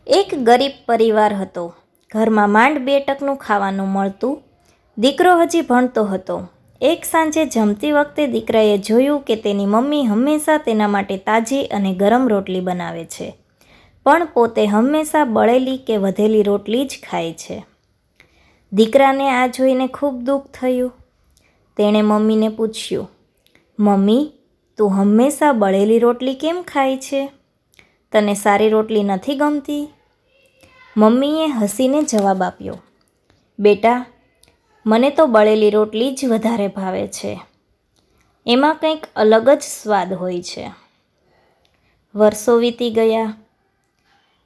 એક ગરીબ પરિવાર હતો. ઘરમાં માંડ 2 ટકનું ખાવાનું મળતું. દીકરો હજી ભણતો હતો. એક સાંજે જમતી વખતે દીકરાએ જોયું કે તેની મમ્મી હંમેશા તેના માટે તાજી અને ગરમ રોટલી બનાવે છે, પણ પોતે હંમેશા બળેલી કે વધેલી રોટલી જ ખાય છે. દીકરાને આ જોઈને ખૂબ દુઃખ થયું. તેણે મમ્મીને પૂછ્યું, મમ્મી, તું હંમેશા બળેલી રોટલી કેમ ખાય છે? તને સારી રોટલી નથી ગમતી? મમ્મીએ હસીને જવાબ આપ્યો, બેટા, મને તો બળેલી રોટલી જ વધારે ભાવે છે. એમાં કંઈક અલગ જ સ્વાદ હોય છે. વર્ષો વીતી ગયા.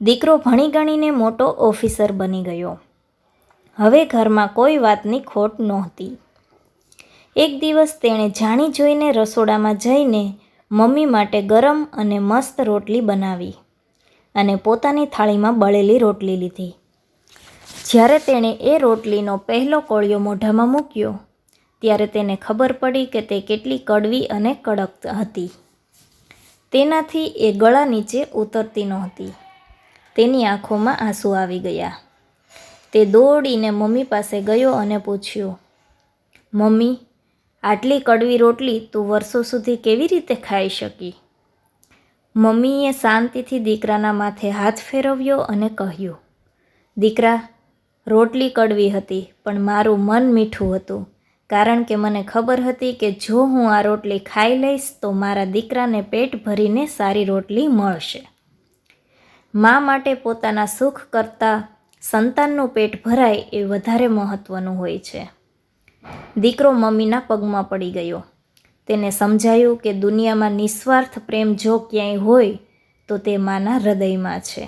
દીકરો ભણી ગણીને મોટો ઓફિસર બની ગયો. હવે ઘરમાં કોઈ વાતની ખોટ નહોતી. એક દિવસ તેણે જાણી જોઈને રસોડામાં જઈને મમ્મી માટે ગરમ અને મસ્ત રોટલી બનાવી અને પોતાની થાળીમાં બળેલી રોટલી લીધી. જ્યારે તેણે એ રોટલીનો પહેલો કોળિયો મોઢામાં મૂક્યો, ત્યારે તેને ખબર પડી કે તે કેટલી કડવી અને કડક હતી. તેનાથી એ ગળા નીચે ઉતરતી નહોતી. તેની આંખોમાં આંસુ આવી ગયા. તે દોડીને મમ્મી પાસે ગયો અને પૂછ્યું, મમ્મી, આટલી કડવી રોટલી તું વર્ષો સુધી કેવી રીતે ખાઈ શકી? મમ્મીએ શાંતિથી દીકરાના માથે હાથ ફેરવ્યો અને કહ્યું, દીકરા, રોટલી કડવી હતી, પણ મારું મન મીઠું હતું, કારણ કે મને ખબર હતી કે જો હું આ રોટલી ખાઈ લઈશ તો મારા દીકરાને પેટ ભરીને સારી રોટલી મળશે. મા માટે પોતાના સુખ કરતાં સંતાનનું પેટ ભરાય એ વધારે મહત્ત્વનું હોય છે. દીકરો મમ્મીના પગમાં પડી ગયો. તેને સમજાયું કે દુનિયામાં નિસ્વાર્થ પ્રેમ જો ક્યાંય હોય તો તે માના હૃદયમાં છે.